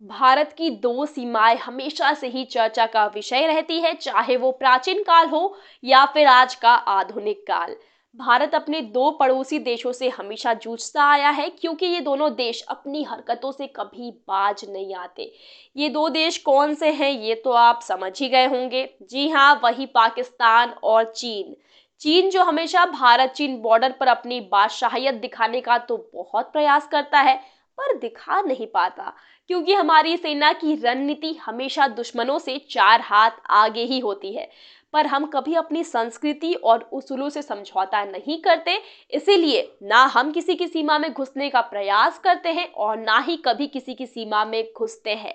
भारत की दो सीमाएं हमेशा से ही चर्चा का विषय रहती है, चाहे वो प्राचीन काल हो या फिर आज का आधुनिक काल। भारत अपने दो पड़ोसी देशों से हमेशा जूझता आया है क्योंकि ये दोनों देश अपनी हरकतों से कभी बाज नहीं आते। ये दो देश कौन से हैं ये तो आप समझ ही गए होंगे। जी हाँ, वही पाकिस्तान और चीन। चीन जो हमेशा भारत चीन बॉर्डर पर अपनी बादशाहियत दिखाने का तो बहुत प्रयास करता है, पर दिखा नहीं पाता क्योंकि हमारी सेना की रणनीति हमेशा दुश्मनों से चार हाथ आगे ही होती है। पर हम कभी अपनी संस्कृति और उसूलों से समझौता नहीं करते, इसीलिए ना हम किसी की सीमा में घुसने का प्रयास करते हैं और ना ही कभी किसी की सीमा में घुसते हैं।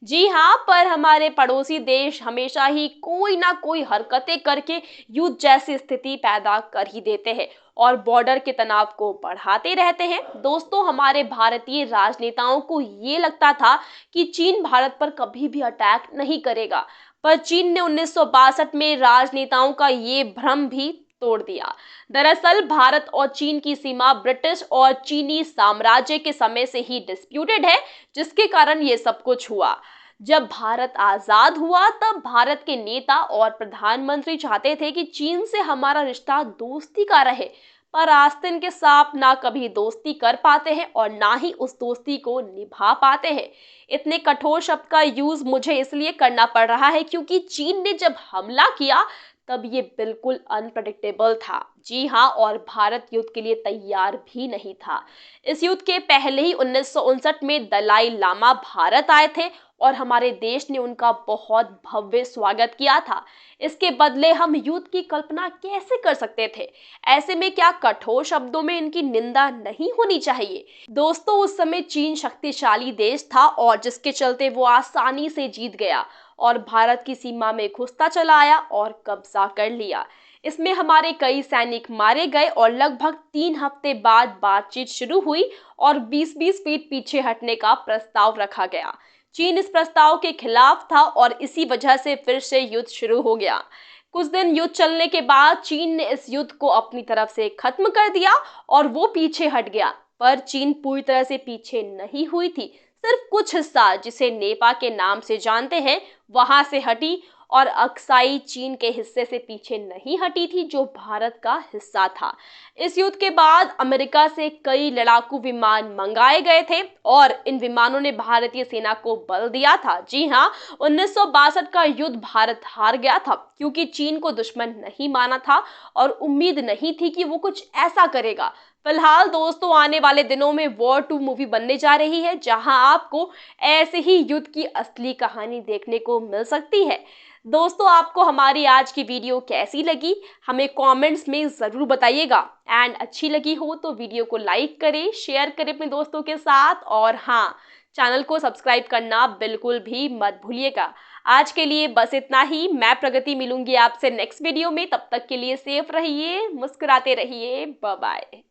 जी हाँ, पर हमारे पड़ोसी देश हमेशा ही कोई ना कोई हरकतें करके युद्ध जैसी स्थिति पैदा कर ही देते हैं और बॉर्डर के तनाव को बढ़ाते रहते हैं। दोस्तों, हमारे भारतीय राजनेताओं को ये लगता था कि चीन भारत पर कभी भी अटैक नहीं करेगा, पर चीन ने 1962 में राजनेताओं का ये भ्रम भी तोड़ दिया। दरअसल भारत और चीन की सीमा ब्रिटिश और चीनी साम्राज्य के समय से ही डिस्प्यूटेड है, जिसके कारण ये सब कुछ हुआ। जब भारत आजाद हुआ तब भारत के नेता और प्रधानमंत्री चाहते थे कि चीन से हमारा रिश्ता दोस्ती का रहे, पर आस्तीन के सांप ना कभी दोस्ती कर पाते हैं और ना ही उस दोस्ती को निभा पाते हैं। इतने कठोर शब्द का यूज मुझे इसलिए करना पड़ रहा है क्योंकि चीन ने जब हमला किया तब ये बिल्कुल अनप्रेडिक्टेबल था। जी हाँ, और भारत युद्ध के लिए तैयार भी नहीं था। इस युद्ध के पहले ही 1959 में दलाई लामा भारत आए थे और हमारे देश ने उनका बहुत भव्य स्वागत किया था। इसके बदले हम युद्ध की कल्पना कैसे कर सकते थे? ऐसे में क्या कठोर शब्दों में इनकी निंदा नहीं होनी चाहिए? दोस्तों, उस समय चीन शक्तिशाली देश था और जिसके चलते वो आसानी से जीत गया और भारत की सीमा में घुसता चला आया और कब्जा कर लिया। इसमें हमारे कई सैनिक मारे गए और लगभग 3 हफ्ते बाद बातचीत शुरू हुई और 20-20 फीट पीछे हटने का प्रस्ताव रखा गया। चीन इस प्रस्ताव के खिलाफ था और इसी वजह से फिर से युद्ध शुरू हो गया। कुछ दिन युद्ध चलने के बाद चीन ने इस युद्ध को अपनी तरफ से खत्म कर दिया और वो पीछे हट गया, पर चीन पूरी तरह से पीछे नहीं हुई थी। सिर्फ कुछ हिस्सा, जिसे नेपा के नाम से जानते हैं, वहां से हटी और अक्साई चीन के हिस्से से पीछे नहीं हटी थी, जो भारत का हिस्सा था। इस युद्ध के बाद अमेरिका से कई लड़ाकू विमान मंगाए गए थे और इन विमानों ने भारतीय सेना को बल दिया था। जी हाँ, 1962 का युद्ध भारत हार गया था क्योंकि चीन को दुश्मन नहीं माना था और उम्मीद नहीं थी कि वो कुछ ऐसा करेगा। फिलहाल दोस्तों, आने वाले दिनों में वॉर 2 मूवी बनने जा रही है, जहां आपको ऐसे ही युद्ध की असली कहानी देखने को मिल सकती है। दोस्तों, आपको हमारी आज की वीडियो कैसी लगी हमें कमेंट्स में ज़रूर बताइएगा। एंड अच्छी लगी हो तो वीडियो को लाइक करें, शेयर करें अपने दोस्तों के साथ और हाँ, चैनल को सब्सक्राइब करना बिल्कुल भी मत भूलिएगा। आज के लिए बस इतना ही। मैं प्रगति मिलूंगी आपसे नेक्स्ट वीडियो में। तब तक के लिए सेफ रहिए, मुस्कुराते रहिए। Bye bye.